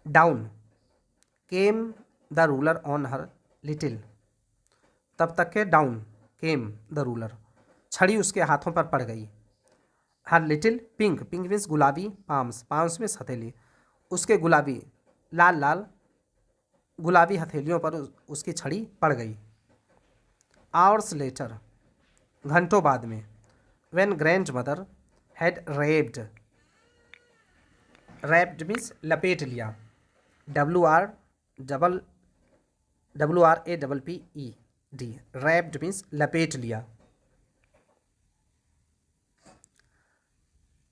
Down came the ruler on her little, तब तक के डाउन केम द रूलर, छड़ी उसके हाथों पर पड़ गई। Her little pink, pink means गुलाबी, पाम्स, पाम्स में हथेली, उसके गुलाबी लाल लाल गुलाबी हथेलियों पर उसकी छड़ी पड़ गई। आवर्स लेटर, घंटों बाद में। When grand mother had wrapped, wrapped means लपेट लिया, WRAPPED, रैप्ड मीन्स लपेट लिया।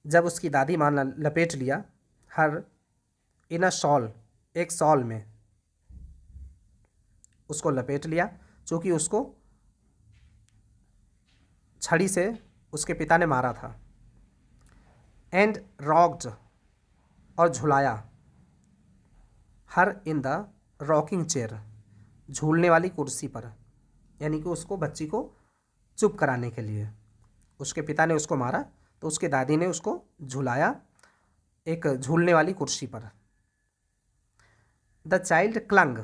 जब उसकी दादी माँ ने लपेट लिया, हर इन अ शॉल, एक शॉल में उसको लपेट लिया, चूँकि उसको छड़ी से उसके पिता ने मारा था। एंड रॉक्ड, और झुलाया, हर इन द रॉकिंग चेयर, झूलने वाली कुर्सी पर, यानी कि उसको बच्ची को चुप कराने के लिए उसके पिता ने उसको मारा, तो उसके दादी ने उसको झुलाया एक झूलने वाली कुर्सी पर। The child clung,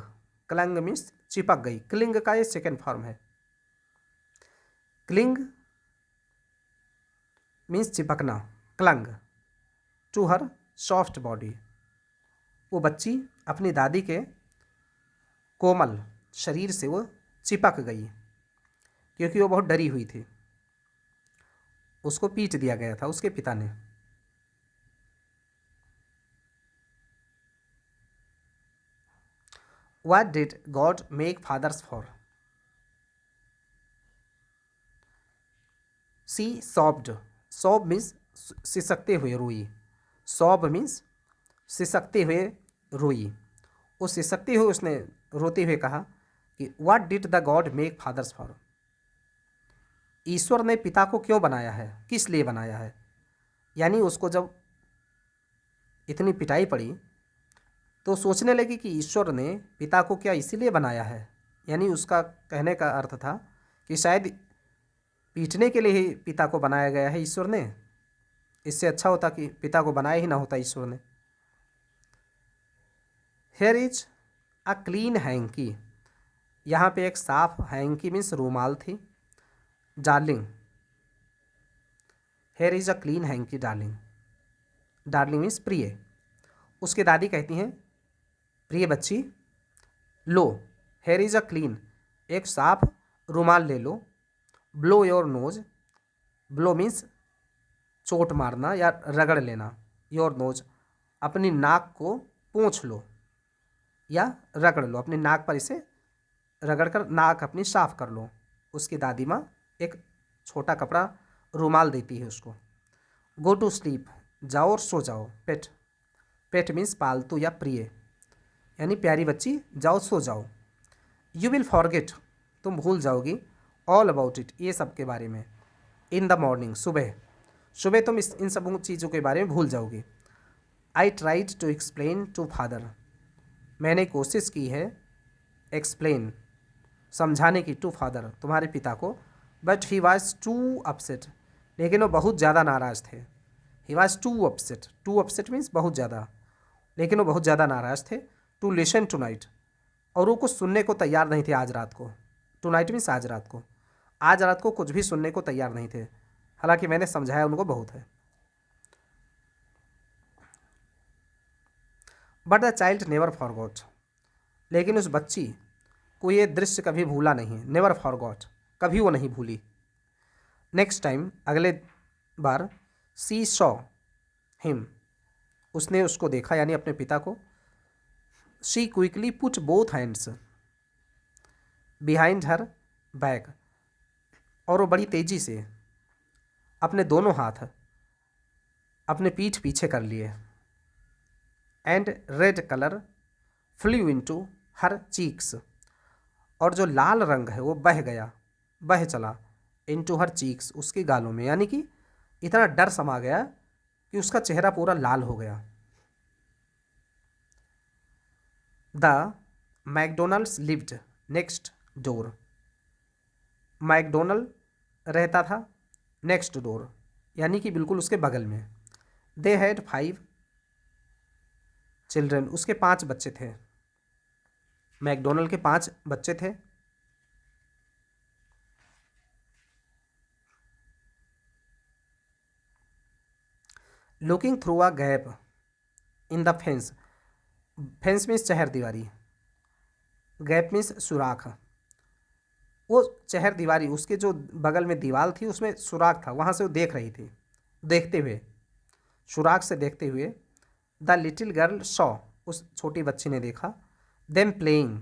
clung means चिपक गई, क्लिंग का ये सेकेंड फॉर्म है। क्लिंग मीन्स चिपकना, clung to her soft body, वो बच्ची अपनी दादी के कोमल शरीर से वो चिपक गई, क्योंकि वो बहुत डरी हुई थी, उसको पीट दिया गया था उसके पिता ने। What did God make fathers for? She sobbed. Sob means सिसकते हुए रोई। Sob means सिसकते हुए रोई। वो सिसकते हुए उसने रोते हुए कहा कि What did the God make fathers for? ईश्वर ने पिता को क्यों बनाया है, किस लिए बनाया है। यानी उसको जब इतनी पिटाई पड़ी तो सोचने लगी कि ईश्वर ने पिता को क्या इसीलिए बनाया है। यानी उसका कहने का अर्थ था कि शायद पीटने के लिए ही पिता को बनाया गया है ईश्वर ने, इससे अच्छा होता कि पिता को बनाया ही ना होता ईश्वर ने। Here is a clean hanky, यहाँ पे एक साफ हैंकी मीन्स रूमाल थी। Darling, here is a clean hanky darling, darling means प्रिय। उसके दादी कहती हैं प्रिय बच्ची, लो, हेयर इज अ क्लीन, एक साफ रुमाल ले लो। Blow your nose, blow means चोट मारना या रगड़ लेना। योर नोज, अपनी नाक को पोंछ लो या रगड़ लो, अपनी नाक पर इसे रगड़ कर नाक अपनी साफ कर लो। उसकी दादी माँ एक छोटा कपड़ा रुमाल देती है उसको। गो टू स्लीप, जाओ और सो जाओ। पेट, पेट मीन्स पालतू या प्रिय, यानी प्यारी बच्ची जाओ सो जाओ। यू विल फॉरगेट, तुम भूल जाओगी। ऑल अबाउट इट, ये सब के बारे में। इन द मॉर्निंग, सुबह, सुबह तुम इन सब चीज़ों के बारे में भूल जाओगी। I tried to explain to father, मैंने कोशिश की है एक्सप्लेन, समझाने की, टू फादर, तुम्हारे पिता को। But he was too upset, लेकिन वो बहुत ज़्यादा नाराज़ थे। He was too upset, too upset means बहुत ज़्यादा, लेकिन वो बहुत ज़्यादा नाराज़ थे। टू लिसन टू नाइट, और वो कुछ सुनने को तैयार नहीं थे आज रात को। टू नाइट मीन्स आज रात को, आज रात को कुछ भी सुनने को तैयार नहीं थे, हालांकि मैंने समझाया उनको बहुत है। But the child never forgot, लेकिन उस बच्ची को ये दृश्य कभी भूला नहीं। नेवर फॉरगॉट, कभी वो नहीं भूली। नेक्स्ट टाइम, अगले बार, सी सॉ हिम, उसने उसको देखा यानी अपने पिता को। She quickly put both hands behind her back, और वो बड़ी तेजी से अपने दोनों हाथ अपने पीठ पीछे कर लिए। And red colour flu into her cheeks, और जो लाल रंग है वो बह गया, बह चला, इनटू हर चीक्स, उसके गालों में, यानी कि इतना डर समा गया कि उसका चेहरा पूरा लाल हो गया। The McDonald's lived next door, McDonald रहता था नेक्स्ट डोर, यानी कि बिल्कुल उसके बगल में। दे हैड 5 चिल्ड्रन, उसके 5 बच्चे थे। मैकडोनल्ड के 5 बच्चे थे। Looking through a gap in the fence, fence means Chahar दीवारी, गैप मीन्स सुराख। वो चहर दीवारी, उसके जो बगल में दीवार थी उसमें सुराख था, वहाँ से वो देख रही थी, देखते हुए, सुराख से देखते हुए। द लिटिल गर्ल सॉ, उस छोटी बच्ची ने देखा। देम प्लेइंग,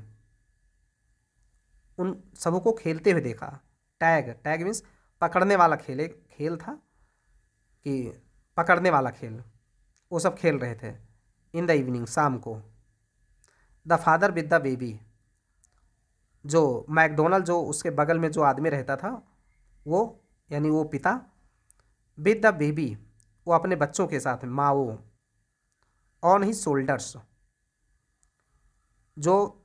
उन सबों को खेलते हुए देखा। टैग, टैग मीन्स पकड़ने वाला खेल, एक खेल था कि पकड़ने वाला खेल, वो सब खेल रहे थे। इन द इवनिंग, शाम को। The father with the baby, जो मैकडोनल्ड जो उसके बगल में जो आदमी रहता था वो, यानी वो पिता, विद द बेबी, वो अपने बच्चों के साथ में, माँ वो, ऑन ही शोल्डर्स, जो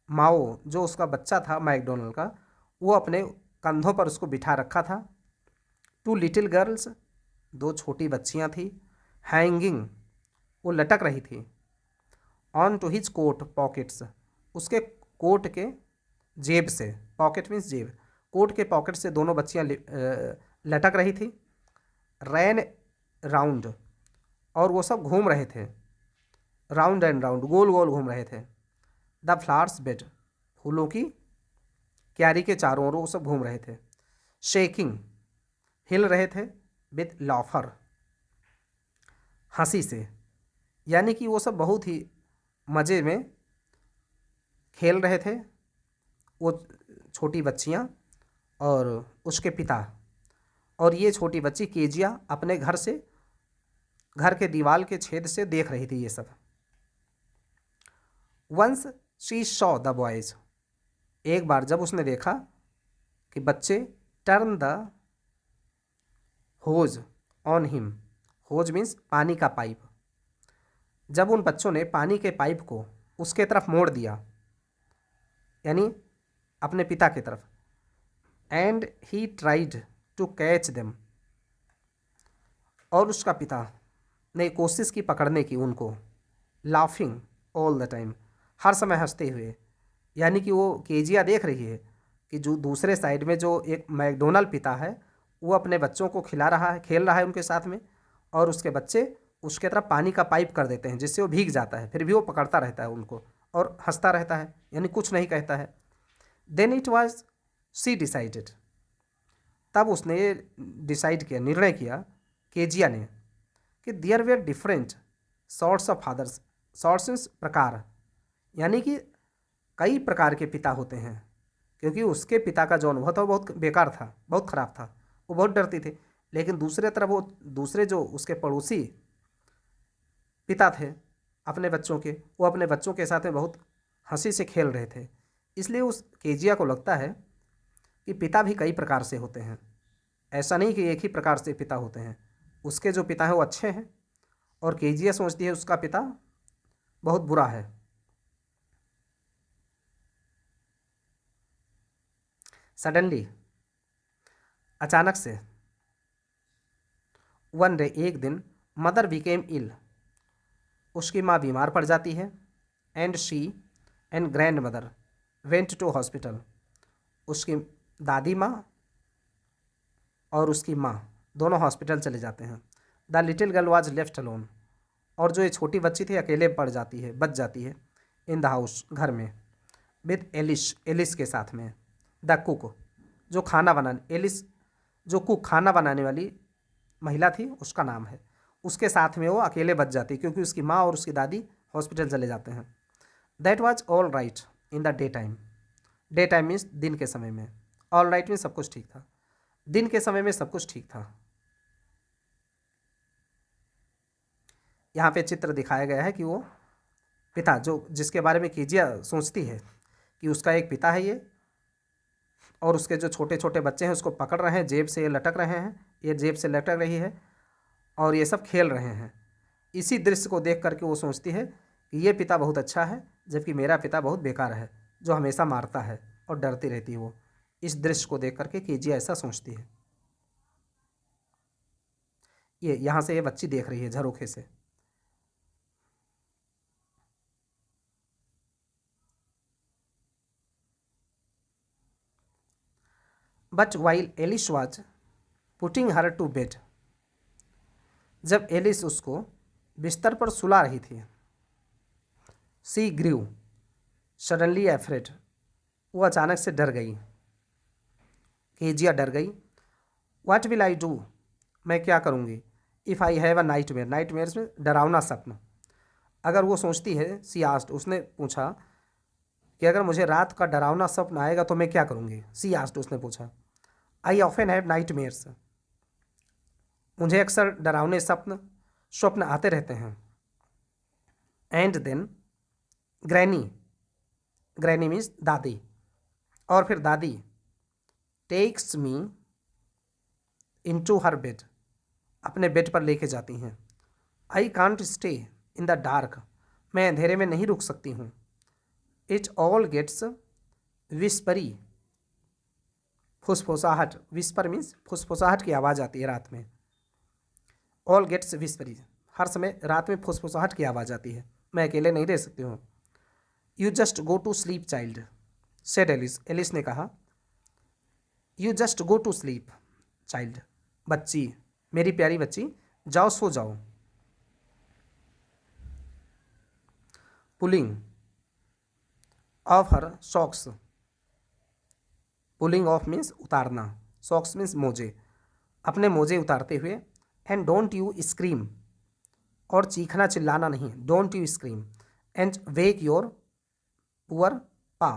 माओ जो उसका बच्चा था मैकडोनल्ड का, वो अपने कंधों पर उसको बिठा रखा था। टू लिटिल गर्ल्स, दो छोटी बच्चियां थी। हैंगिंग, वो लटक रही थी। On to his coat pockets, उसके कोट के जेब से, पॉकेट मीन्स जेब, कोट के पॉकेट से दोनों बच्चियां लटक रही थी। रैन राउंड, और वो सब घूम रहे थे, राउंड एंड राउंड, गोल गोल घूम रहे थे। द फ्लावर्स बेड, फूलों की क्यारी के चारों ओर वो सब घूम रहे थे। शेकिंग, हिल रहे थे। विद लॉफर, हंसी से, यानी कि वो सब बहुत ही मज़े में खेल रहे थे, वो छोटी बच्चियाँ और उसके पिता। और ये छोटी बच्ची केजिया अपने घर के दीवार के छेद से देख रही थी ये सब। Once she saw the boys, एक बार जब उसने देखा कि बच्चे turn the hose on him, hose means पानी का पाइप, जब उन बच्चों ने पानी के पाइप को उसके तरफ मोड़ दिया, यानी अपने पिता की तरफ। And he tried to catch them, और उसका पिता ने कोशिश की पकड़ने की उनको। लाफिंग ऑल द टाइम, हर समय हंसते हुए, यानी कि वो केजिया देख रही है कि जो दूसरे साइड में जो एक मैकडोनल्ड पिता है वो अपने बच्चों को खिला रहा है, खेल रहा है उनके साथ में, और उसके बच्चे उसके तरफ पानी का पाइप कर देते हैं जिससे वो भीग जाता है, फिर भी वो पकड़ता रहता है उनको और हंसता रहता है, यानी कुछ नहीं कहता है। Then it was she decided, तब उसने ये डिसाइड किया, निर्णय किया केजिया ने, कि there were different sorts of fathers, sorts means प्रकार, यानी कि कई प्रकार के पिता होते हैं, क्योंकि उसके पिता का जो अनुभव था वो बहुत बेकार था, बहुत ख़राब था, वो बहुत डरती थी। लेकिन दूसरे तरफ वो दूसरे जो उसके पड़ोसी पिता थे अपने बच्चों के, वो अपने बच्चों के साथ में बहुत हंसी से खेल रहे थे। इसलिए उस केजिया को लगता है कि पिता भी कई प्रकार से होते हैं, ऐसा नहीं कि एक ही प्रकार से पिता होते हैं। उसके जो पिता हैं वो अच्छे हैं, और केजिया सोचती है उसका पिता बहुत बुरा है। सडनली, अचानक से, वन डे, एक दिन, मदर बिकेम इल, उसकी माँ बीमार पड़ जाती है। And she and grandmother went to hospital, उसकी दादी माँ और उसकी माँ दोनों हॉस्पिटल चले जाते हैं। The little girl was left alone, और जो ये छोटी बच्ची थी अकेले पड़ जाती है, बच जाती है। इन द हाउस, घर में। विद एलिश, एलिस के साथ में। द कुक, जो खाना बनाने, एलिस जो कुक खाना बनाने वाली महिला थी उसका नाम है, उसके साथ में वो अकेले बच जाती क्योंकि उसकी माँ और उसकी दादी हॉस्पिटल चले जाते हैं। That was all right in the day time, day time means दिन के समय में, ऑल राइट मीन्स सब कुछ ठीक था, दिन के समय में सब कुछ ठीक था। यहाँ पे चित्र दिखाया गया है कि वो पिता जो जिसके बारे में कीजिया सोचती है कि उसका एक पिता है ये, और उसके जो छोटे छोटे बच्चे हैं उसको पकड़ रहे हैं, जेब से ये लटक रहे हैं, ये जेब से लटक रही है, और ये सब खेल रहे हैं। इसी दृश्य को देख करके वो सोचती है कि ये पिता बहुत अच्छा है, जबकि मेरा पिता बहुत बेकार है जो हमेशा मारता है और डरती रहती है वो। इस दृश्य को देख करके केजिया ऐसा सोचती है। ये यहाँ से ये बच्ची देख रही है झरोखे से। But while Alice was putting her to bed, जब एलिस उसको बिस्तर पर सुला रही थी। सी ग्रीव सडनली एफ्रेड, वो अचानक से डर गई, केजिया डर गई। व्हाट विल आई डू, मैं क्या करूँगी। If I have a nightmare, nightmares में डरावना स्वप्न। अगर वो सोचती है, सी आस्ट, उसने पूछा कि अगर मुझे रात का डरावना स्वप्न आएगा तो मैं क्या करूँगी। सी आस्ट, उसने पूछा। I often have nightmares, मुझे अक्सर डरावने स्वप्न आते रहते हैं। And then granny, granny means दादी, और फिर दादी takes me into her bed, अपने बेड पर लेके जाती हैं। I can't stay in the dark, मैं अंधेरे में नहीं रुक सकती हूँ। इट ऑल गेट्स विस्परी, फुसफुसाहट, विस्पर मीन्स फुसफुसाहट की आवाज़ आती है रात में। ऑल गेट्स विस्परी, हर समय रात में फुसफुसाहट की आवाज़ आती है, मैं अकेले नहीं रह सकती हूँ। You just go to sleep child, said Alice, Alice ने कहा। You just go to sleep child, बच्ची, मेरी प्यारी बच्ची, जाओ सो जाओ। Pulling off her socks, pulling off means उतारना, सॉक्स मीन्स मोजे, अपने मोजे उतारते हुए। एंड डोंट यू स्क्रीम, और चीखना चिल्लाना नहीं, don't you scream. And wake your poor पा,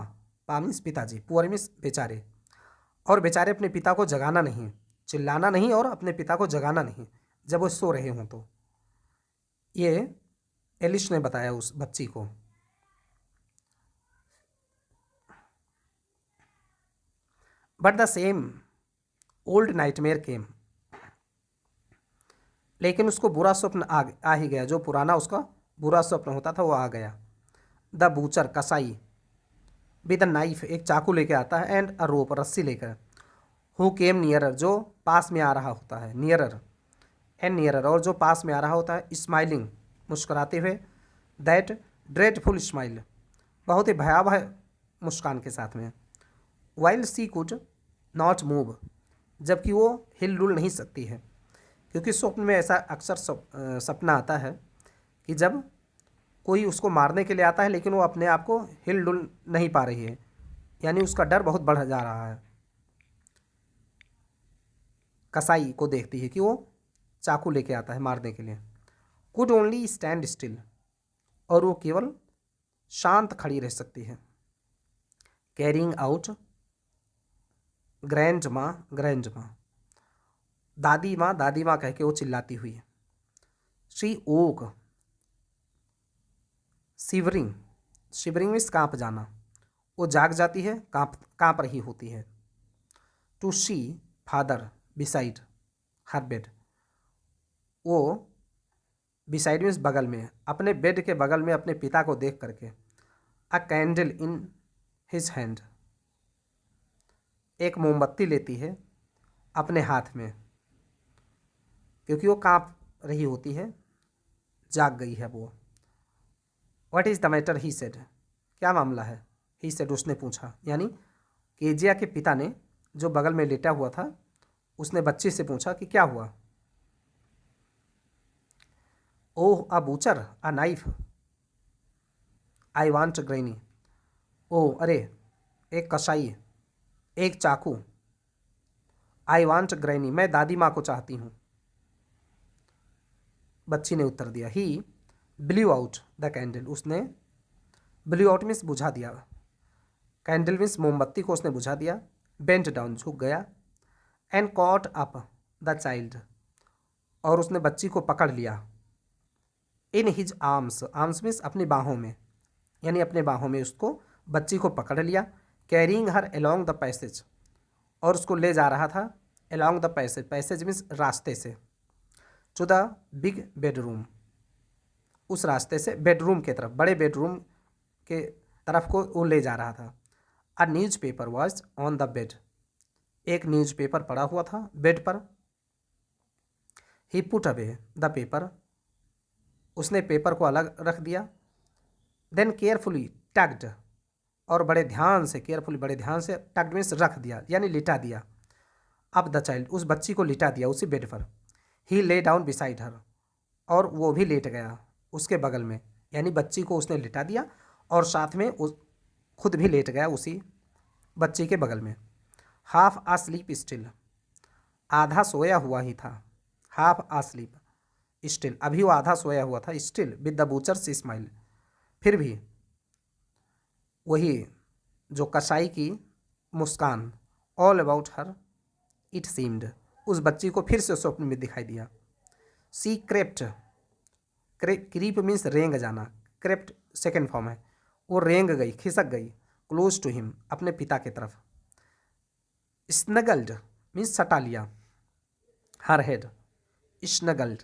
पा मीन्स पिताजी, पुअर मीन्स बेचारे, और बेचारे अपने पिता को जगाना नहीं, चिल्लाना नहीं और अपने पिता को जगाना नहीं जब वो सो रहे हों। तो ये एलिस ने बताया उस बच्ची को। But the same old nightmare came, लेकिन उसको बुरा स्वप्न आ ही गया, जो पुराना उसका बुरा स्वप्न होता था वो आ गया। द बूचर, कसाई, विद अ नाइफ, एक चाकू लेके आता है, एंड अ रोप, रस्सी लेकर। हु केम नियरर, जो पास में आ रहा होता है, नियरर एंड नियरर, और जो पास में आ रहा होता है, स्माइलिंग, मुस्कुराते हुए। दैट ड्रेडफुल स्माइल, बहुत ही भयावह मुस्कान के साथ में। While she could not move, जबकि वो हिल डुल नहीं सकती है, क्योंकि स्वप्न में ऐसा अक्सर सपना आता है कि जब कोई उसको मारने के लिए आता है लेकिन वो अपने आप को हिल डुल नहीं पा रही है, यानी उसका डर बहुत बढ़ जा रहा है। कसाई को देखती है कि वो चाकू लेके आता है मारने के लिए। कुड ओनली स्टैंड स्टिल, और वो केवल शांत खड़ी रह सकती है। Carrying out grandma, grandma, दादी माँ कह के वो चिल्लाती हुई। She woke, shivering, shivering means काँप जाना, वो जाग जाती है, काँप रही होती है। To see father beside her bed, वो बिसाइड मीन्स बगल में, अपने बेड के बगल में अपने पिता को देख करके। अ कैंडल इन हिज हैंड, एक मोमबत्ती लेती है अपने हाथ में, क्योंकि वो काँप रही होती है, जाग गई है वो। What is the matter, he said, क्या मामला है, ही सेड, उसने पूछा, यानी केजिया के पिता ने, जो बगल में लेटा हुआ था, उसने बच्चे से पूछा कि क्या हुआ। Oh a butcher, a knife, I want granny, oh अरे एक कसाई, एक चाकू। आई वांट ग्रैनी, मैं दादी माँ को चाहती हूँ, बच्ची ने उत्तर दिया। ही ब्ल्यू आउट द कैंडल, उसने ब्ल्यू आउट मीन्स बुझा दिया, कैंडल मीन्स मोमबत्ती को उसने बुझा दिया। बेंट डाउन, झुक गया। And caught up the child, और उसने बच्ची को पकड़ लिया। In his arms, arms means अपनी बाहों में, यानी अपने बाहों में उसको बच्ची को पकड़ लिया। Carrying her along the passage, और उसको ले जा रहा था along the passage, passage means रास्ते से। टू द बिग बेडरूम, उस रास्ते से बेडरूम के तरफ, बड़े बेडरूम के तरफ को वो ले जा रहा था। A news paper was on the bed, एक न्यूज़ पेपर पड़ा हुआ था बेड पर। ही पुट अवे द पेपर, उसने पेपर को अलग रख दिया। देन केयरफुली टग्ड, और बड़े ध्यान से, केयरफुली बड़े ध्यान से, टग्ड मीन्स रख दिया, यानी लिटा दिया। अब द चाइल्ड, उस बच्ची को लिटा दिया उसी बेड पर। ही ले डाउन बिसाइड हर, और वो भी लेट गया उसके बगल में, यानी बच्ची को उसने लिटा दिया और साथ में खुद भी लेट गया उसी बच्ची के बगल में। हाफ आ स्लीप स्टिल, आधा सोया हुआ ही था। हाफ आ स्लीप स्टिल, अभी वो आधा सोया हुआ था। Still with the butcher's smile, फिर भी वही जो कसाई की मुस्कान। All about her it seemed, उस बच्ची को फिर से स्वप्न में दिखाई दिया। सी क्रेप्ट, क्रीप मीन्स रेंग जाना, क्रेप्ट सेकेंड फॉर्म है, वो रेंग गई, खिसक गई, क्लोज टू हिम, अपने पिता की तरफ। स्नगल्ड मीन्स सटा लिया, हर हेड, स्नगल्ड,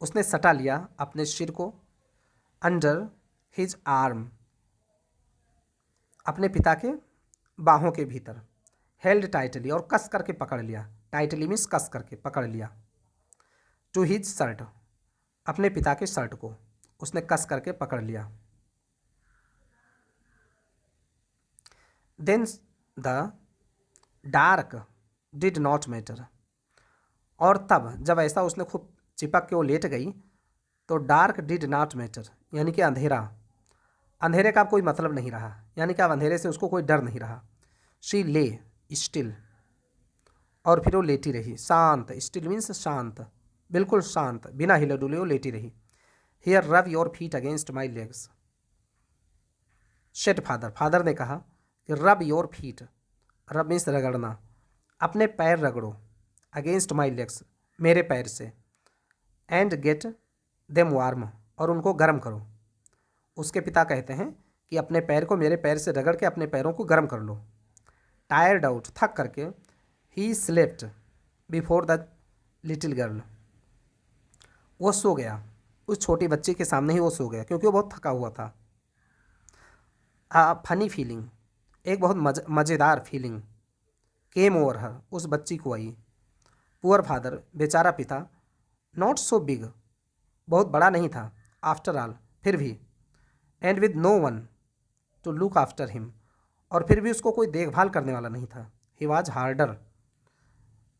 उसने सटा लिया अपने सिर को, अंडर हिज आर्म, अपने पिता के बाहों के भीतर, हेल्ड टाइटली, और कस करके पकड़ लिया, टाइटली मीन्स कस करके पकड़ लिया, टू हिज शर्ट, अपने पिता के शर्ट को उसने कस करके पकड़ लिया। Then the dark did not matter, और तब जब ऐसा उसने खूब चिपक के वो लेट गई तो डार्क डिड नॉट मैटर, यानी कि अंधेरा, अंधेरे का कोई मतलब नहीं रहा, यानी कि अब अंधेरे से उसको कोई डर नहीं रहा। शी ले स्टिल, और फिर वो लेटी रही, शांत, स्टिल मीन्स शांत, बिल्कुल शांत, बिना हिले डुले वो लेटी रही। Here rub your feet against my legs, said father, father ने कहा कि रब योर फीट, रब मीन्स रगड़ना, अपने पैर रगड़ो, अगेंस्ट माई लेग्स, मेरे पैर से, एंड गेट देम वार्म, और उनको गर्म करो। उसके पिता कहते हैं कि अपने पैर को मेरे पैर से रगड़ के अपने पैरों को गर्म कर लो। टायर्ड आउट, थक करके, he slept before the little girl, वो सो गया, उस छोटी बच्ची के सामने ही वो सो गया, क्योंकि वो बहुत थका हुआ था। फनी फीलिंग, एक बहुत मज़ेदार फीलिंग, केम ओवर हर, उस बच्ची को आई। पुअर फादर, बेचारा पिता, नॉट सो बिग, बहुत बड़ा नहीं था, आफ्टर ऑल, फिर भी, and with no one to look after him, और फिर भी उसको कोई देखभाल करने वाला नहीं था। He was harder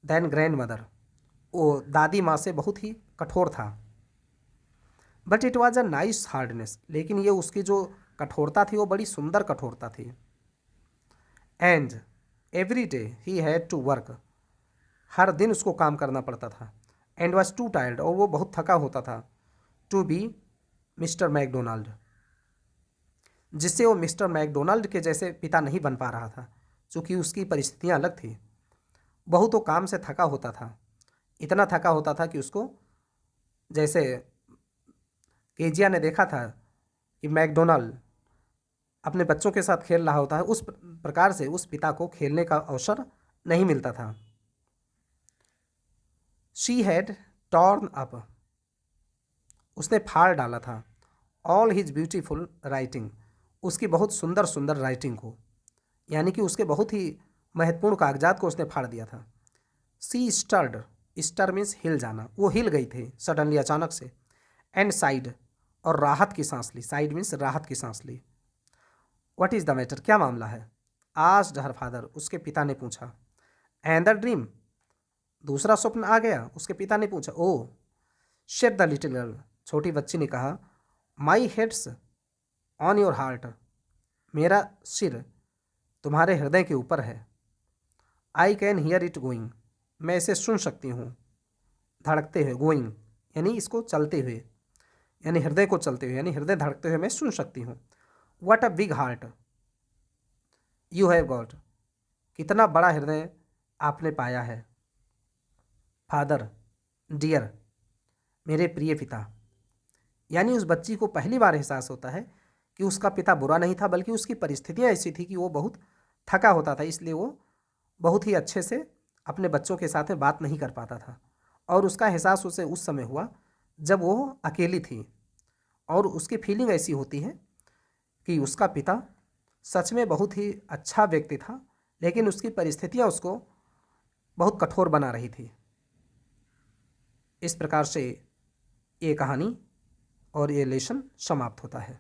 than grand mother, वो दादी माँ से बहुत ही कठोर था। But it was a nice hardness, लेकिन ये उसकी जो कठोरता थी वो बड़ी सुंदर कठोरता थी। And every day he had to work, हर दिन उसको काम करना पड़ता था। एंड वॉज टू टायर्ड, और वो बहुत थका होता था, टू बी मिस्टर मैकडोनाल्ड, जिससे वो मिस्टर मैकडोनाल्ड के जैसे पिता नहीं बन पा रहा था, चूँकि उसकी परिस्थितियाँ अलग थी। बहुत वो काम से थका होता था, इतना थका होता था कि उसको, जैसे केजिया ने देखा था कि मैकडोनाल्ड अपने बच्चों के साथ खेल रहा होता है, उस प्रकार से उस पिता को खेलने का अवसर नहीं मिलता था। शी हैड टॉर्न अप, उसने फाड़ डाला था, ऑल हिज ब्यूटीफुल राइटिंग, उसकी बहुत सुंदर सुंदर राइटिंग को, यानी कि उसके बहुत ही महत्वपूर्ण कागजात को उसने फाड़ दिया था। सी स्टर्ड, स्टर मीन्स हिल जाना, वो हिल गई थी सडनली, अचानक से। एंड साइड, और राहत की सांस ली, साइड मीन्स राहत की सांस ली। व्हाट इज़ द मैटर, क्या मामला है, आस्क्ड हर फादर, उसके पिता ने पूछा। एंड द ड्रीम, दूसरा स्वप्न आ गया, उसके पिता ने पूछा। ओह, शेड द लिटिल गर्ल, छोटी बच्ची ने कहा। माई हेड्स ऑन योर हार्ट, मेरा सिर तुम्हारे हृदय के ऊपर है। I can hear it going, मैं इसे सुन सकती हूँ, धड़कते हुए, गोइंग यानी इसको चलते हुए, यानी हृदय को चलते हुए, यानी हृदय धड़कते हुए मैं सुन सकती हूँ। What a big heart you have got, कितना बड़ा हृदय आपने पाया है। फादर डियर, मेरे प्रिय पिता, यानी उस बच्ची को पहली बार एहसास होता है कि उसका पिता बुरा नहीं था, बल्कि उसकी परिस्थितियाँ ऐसी थी कि वो बहुत थका होता था, इसलिए वो बहुत ही अच्छे से अपने बच्चों के साथ में बात नहीं कर पाता था। और उसका एहसास उसे उस समय हुआ जब वो अकेली थी, और उसकी फीलिंग ऐसी होती है कि उसका पिता सच में बहुत ही अच्छा व्यक्ति था, लेकिन उसकी परिस्थितियाँ उसको बहुत कठोर बना रही थी। इस प्रकार से ये कहानी और ये लेसन समाप्त होता है।